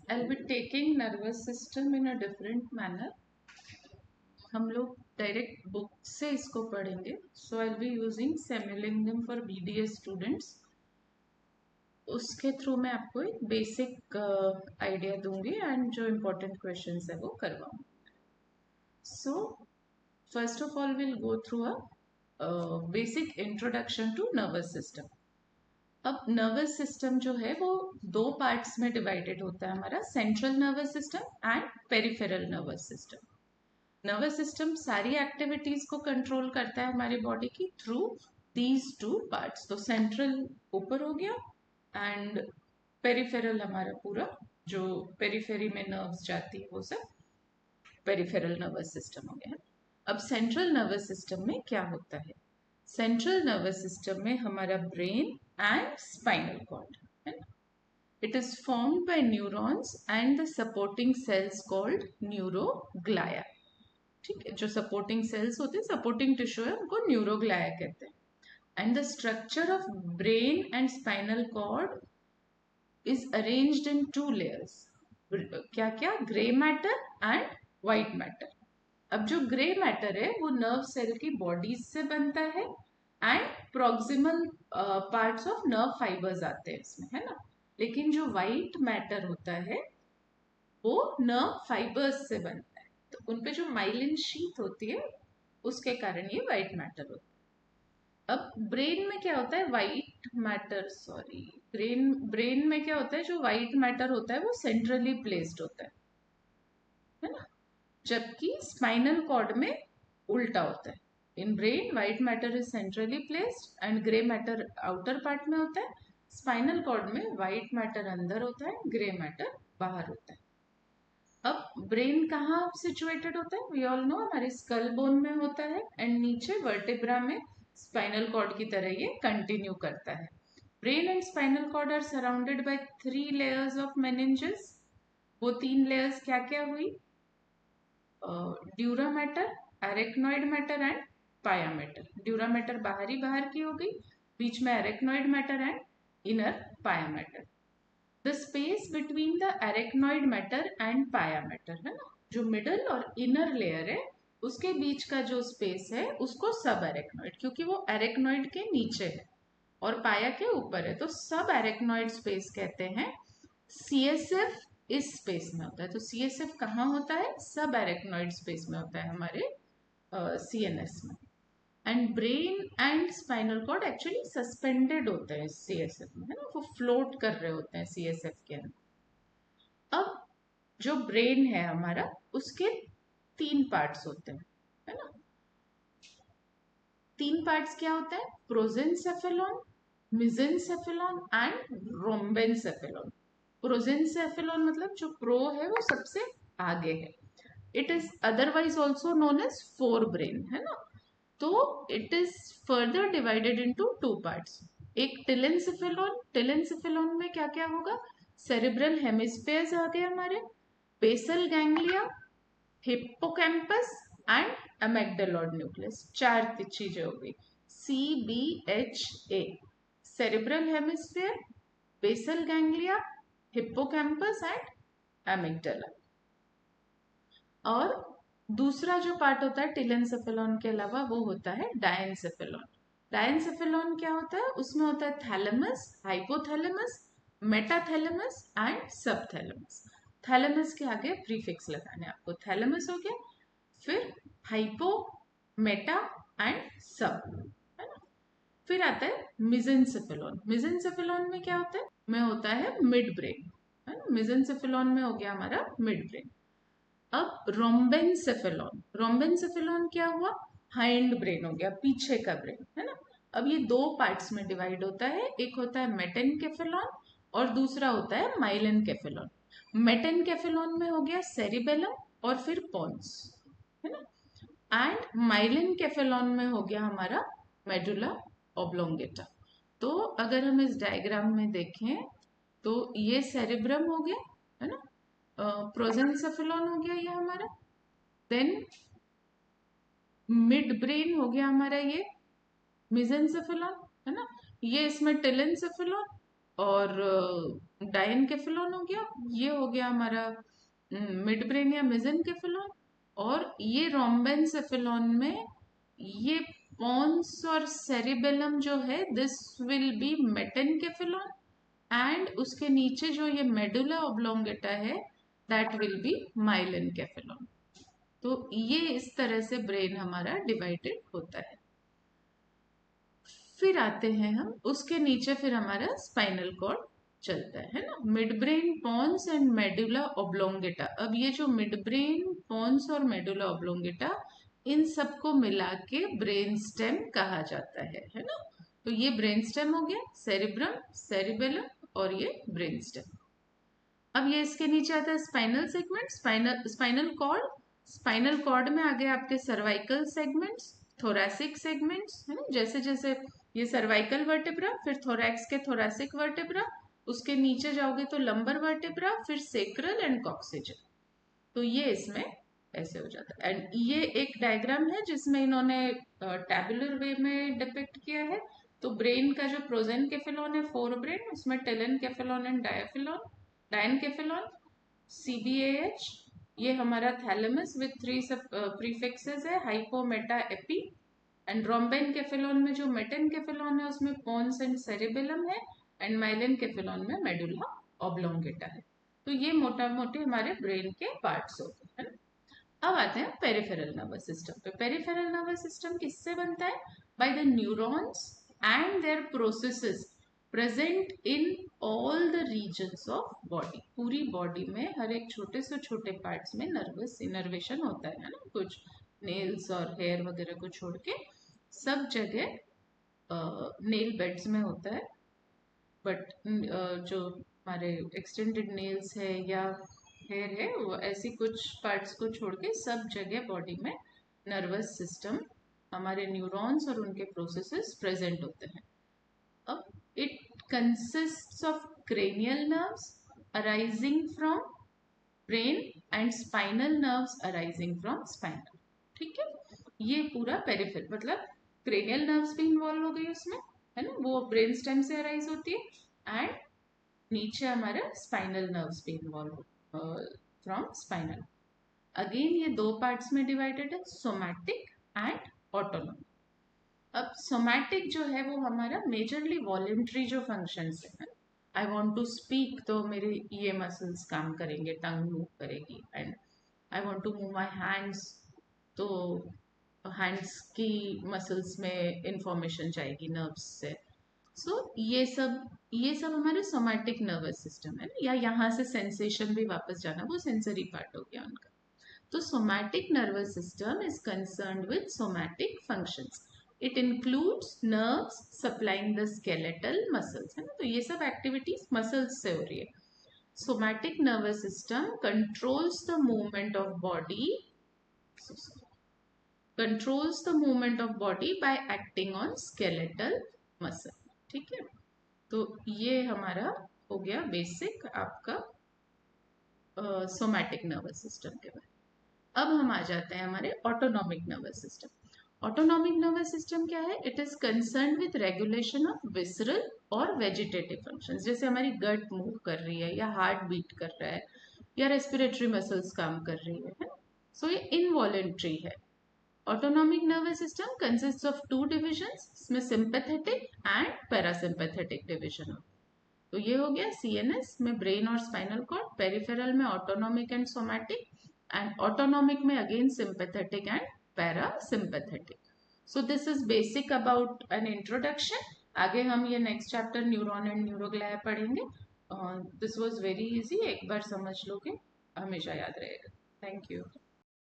I'll be taking nervous system in a different manner. हम लोग direct book से इसको पढ़ेंगे. So I'll be using Simulacrum for BDS students. उसके through मैं आपको एक बेसिक आइडिया दूंगी एंड जो इम्पोर्टेंट क्वेश्चंस है वो करवाऊंगी. So first of all we'll go through a basic introduction to nervous system. अब नर्वस सिस्टम जो है वो दो पार्ट्स में डिवाइडेड होता है हमारा, central nervous system and peripheral nervous system. Nervous system सारी एक्टिविटीज को कंट्रोल करता है हमारी बॉडी की थ्रू दीज टू पार्ट्स. तो सेंट्रल ऊपर हो गया एंड पेरिफेरल हमारा पूरा जो पेरिफेरी में नर्व्स जाती है वो सब पेरिफेरल नर्वस सिस्टम हो गया. अब सेंट्रल नर्वस सिस्टम में क्या होता है? सेंट्रल नर्वस सिस्टम में हमारा ब्रेन एंड स्पाइनल कॉर्ड है. It is formed by neurons and the supporting cells called neuroglia. ठीक है, जो सपोर्टिंग सेल्स होते हैं, सपोर्टिंग टिश्यू है, उनको न्यूरोग्लाया कहते हैं. And the structure of brain and spinal cord is arranged in two layers. क्या क्या? Grey matter and white matter. अब जो ग्रे मैटर है वो नर्व सेल की बॉडीज से बनता है and proximal parts of nerve fibres आते हैं इसमें, है ना. लेकिन जो व्हाइट मैटर होता है वो नर्व फाइबर्स से बनता है. तो उनपे जो माइलिन शीथ होती है उसके कारण ये व्हाइट मैटर होता है. अब ब्रेन में क्या होता है? व्हाइट मैटर, सॉरी, ब्रेन में क्या होता है? जो व्हाइट मैटर होता है वो सेंट्रली प्लेस्ड होता है ना. जबकि स्पाइनल कॉर्ड में उल्टा होता है. In brain white matter is centrally placed and grey matter outer part में होता है. स्पाइनल कॉर्ड में व्हाइट मैटर अंदर होता है, ग्रे मैटर बाहर होता है. अब ब्रेन कहाँ सिचुएटेड होता है? वी ऑल नो हमारे स्कल बोन में होता है एंड नीचे वर्टेब्रा में स्पाइनल कॉर्ड की तरह ये कंटिन्यू करता है. Brain and spinal cord are surrounded by 3 layers of meninges. वो 3 लेयर्स क्या क्या हुई? Dura matter, arachnoid matter and pia matter. Dura matter बाहर की हो गई, बीच में arachnoid matter and inner pia matter. The space between the arachnoid matter and pia matter है ना, जो मिडल और इनर लेयर है उसके बीच का जो स्पेस है उसको सब एरेक्नॉइड, क्योंकि वो एरेक्नॉइड के नीचे है और पाया के ऊपर है तो सब एरेक्नॉइड स्पेस कहते हैं. CSF इस स्पेस में होता है. तो CSF कहाँ होता है? सब एरेक्नॉइड स्पेस में होता है हमारे CNS में. And brain and spinal cord actually suspended होते हैं CSF में, है ना, वो फ्लोट कर रहे होते हैं CSF के अंदर. अब जो ब्रेन है हमारा उसके 3 पार्ट्स होते हैं, है ना. 3 पार्ट्स क्या होते हैं? प्रोजेंसेफेलॉन, मेसेंसेफेलॉन एंड रोम्बेनसेफेलॉन. प्रोजेंसेफेलॉन मतलब जो प्रो है वो सबसे आगे है. It is otherwise also known as forebrain, है ना. तो it is further divided into 2 parts. एक टिलेंसेफेलॉन. टिलेंसेफेलॉन में क्या क्या होगा? सेरेब्रल हेमिस्फेयर्स आ गए हमारे, basal ganglia, hippocampus and amygdaloid nucleus. 4 चीजें हो गई. CBHA, cerebral hemisphere, basal ganglia, hippocampus and amygdala. और दूसरा जो पार्ट होता है टिलेंसेफेलॉन के अलावा वो होता है डायनसेफेलॉन. डायनसेफेलॉन क्या होता है? उसमें होता है thalamus, hypothalamus, metathalamus and subthalamus. Thalamus के आगे प्रीफिक्स लगाने आपको. थैलेमस हो गया, फिर हाइपो, मेटा एंड सब, है ना. फिर आता है मिजेंसेफेलॉन. मिजेंसेफेलॉन में क्या होता है? में होता है मिड ब्रेन, है ना. मिजेंसेफेलॉन में हो गया हमारा मिड ब्रेन. अब रोम्बेनसेफेलॉन. रोम्बेनसेफेलॉन क्या हुआ? हाइंड ब्रेन हो गया, पीछे का ब्रेन, है ना. अब ये 2 पार्ट्स में डिवाइड होता है. एक होता है मेटेनकेफेलॉन और दूसरा होता है माइलेनकेफेलॉन. मेटेनकेफेलॉन में हो गया सेरिबेलम और फिर पोन्स, है ना. एंड माइलेनकेफेलॉन में हो गया हमारा मेडुला ऑब्लोंगेटा. तो अगर हम इस डायग्राम में देखें तो ये सेरिब्रम हो गया, है ना. प्रोजेंसेफेलॉन हो गया ये हमारा. देन मिड ब्रेन हो गया हमारा ये मिजेंसेफेलॉन, है ना. ये इसमें टिलेंसेफेलॉन और डायनकेफेलॉन हो गया, ये हो गया हमारा मिड ब्रेन या मेसेनकेफेलॉन। और ये रोम्बेनसेफेलॉन में ये पॉन्स और सेरिबेलम जो है दिस विल बी मेटेनकेफेलॉन, एंड उसके नीचे जो ये मेडुला ऑब्लोंगेटा है दैट विल बी माइलिनकेफेलॉन। तो ये इस तरह से ब्रेन हमारा डिवाइडेड होता है। फिर आते हैं हम उसके नीचे, फिर हमारा स्पाइनल कॉर्ड चलता है ना, midbrain, pons and medulla oblongata. अब ये जो मिड ब्रेन, पॉन्स और मेडुला ऑब्लोंगेटा, इन सबको मिला के ब्रेन स्टेम कहा जाता है ना। तो ये ब्रेन स्टेम हो गया, सेरिब्रम, सेरिबेलम और ये ब्रेन स्टेम। अब ये इसके नीचे आता है spinal segment, spinal cord. Spinal cord में आगे आपके सर्वाइकल सेगमेंट्स, थोरैसिक सेगमेंट्स है ना, जैसे जैसे ये सर्वाइकल वर्टेब्रा, फिर थोरैक्स के थोरैसिक वर्टेब्रा, उसके नीचे जाओगे तो लंबर वर्टेब्रा, फिर सेक्रल एंड कॉक्सिजल। तो ये इसमें ऐसे हो जाता है। एंड ये एक डायग्राम है जिसमें इन्होंने टैबुलर वे में डिपिक्ट किया है। तो ब्रेन का जो प्रोजेनकेफेलॉन है, फोर ब्रेन, उसमें टेलेनकेफेलॉन एंड डायनकेफेलॉन, CBAH, ये हमारा थैलेमस विथ 3 सब प्रीफिक्सेस है, हाइपो, मेटा, एपी। एंड रोम्बेनकेफेलॉन में जो मेटेनकेफेलॉन है उसमें पोन्स एंड सेरिबेलम है, एंड माइलिनकेफेलॉन में मेडुला ऑब्लोंगेटा है। तो ये मोटा मोटे हमारे ब्रेन के पार्ट्स होते हैं। अब आते हैं पेरिफेरल नर्वस सिस्टम पे। पेरिफेरल नर्वस सिस्टम किससे बनता है? By the neurons and their processes present in all the regions of body. पूरी बॉडी में हर एक छोटे से छोटे पार्ट्स में नर्वस इनर्वेशन होता है ना, कुछ नेल्स और हेयर वगैरह को छोड़ के सब जगह नेल बेड्स में होता है। बट जो हमारे एक्सटेंडेड नेल्स है या हेयर है, वो ऐसी कुछ पार्ट्स को छोड़ के सब जगह बॉडी में नर्वस सिस्टम, हमारे न्यूरॉन्स और उनके प्रोसेसेस प्रेजेंट होते हैं। अब it consists of cranial nerves arising from brain and spinal nerves arising from spinal. ठीक है, ये पूरा पेरिफेरल मतलब क्रेनियल नर्व्स भी इन्वॉल्व हो गई उसमें, है ना, वो ब्रेन स्टेम से अराइज होती है। एंड नीचे हमारा स्पाइनल नर्व्स भी इन्वॉल्व फ्रॉम स्पाइनल। अगेन ये दो पार्ट्स में डिवाइडेड है, सोमैटिक एंड ऑटोनोमिक। अब सोमैटिक जो है वो हमारा मेजरली वॉलेंट्री जो फंक्शंस है, आई वांट टू स्पीक तो मेरे ये मसल्स काम करेंगे, टंग मूव करेगी। And I want to move my hands, तो हैंड्स की मसल्स में इंफॉर्मेशन जाएगी नर्व्स से। सो ये सब हमारे सोमैटिक नर्वस सिस्टम है, या यहाँ से सेंसेशन भी वापस जाना, वो सेंसरी पार्ट हो गया उनका। तो somatic nervous system is concerned with somatic functions. It includes nerves supplying the skeletal muscles, है ना, तो ये सब एक्टिविटीज मसल्स से हो रही है। Somatic nervous system controls the movement of body, controls the movement of body by acting on skeletal muscle. ठीक है, तो ये हमारा हो गया बेसिक आपका सोमैटिक नर्वस सिस्टम के बारे में। अब हम आ जाते हैं हमारे autonomic nervous system. Autonomic nervous system क्या है? It is concern with regulation of visceral और वेजिटेटिव फंक्शंस, जैसे हमारी गट मूव कर रही है या हार्ट बीट कर रहा है या रेस्पिरेटरी मसल्स काम कर रही है। सो ये इनवॉलेंट्री है। Autonomic nervous system consist of two divisions, इसमें सिंपैथेटिक एंड पैरासिम्पैथेटिक डिविजन हो। तो ये हो गया CNS में ब्रेन और स्पाइनल कॉर्ड, पेरिफेरल में autonomic and somatic, and autonomic में again sympathetic and parasympathetic. So this is basic about an introduction. आगे हम ये next chapter neuron and neuroglia पढ़ेंगे। दिस वाज वेरी इजी, एक बार समझ लोगे हमेशा याद रहेगा। Thank you.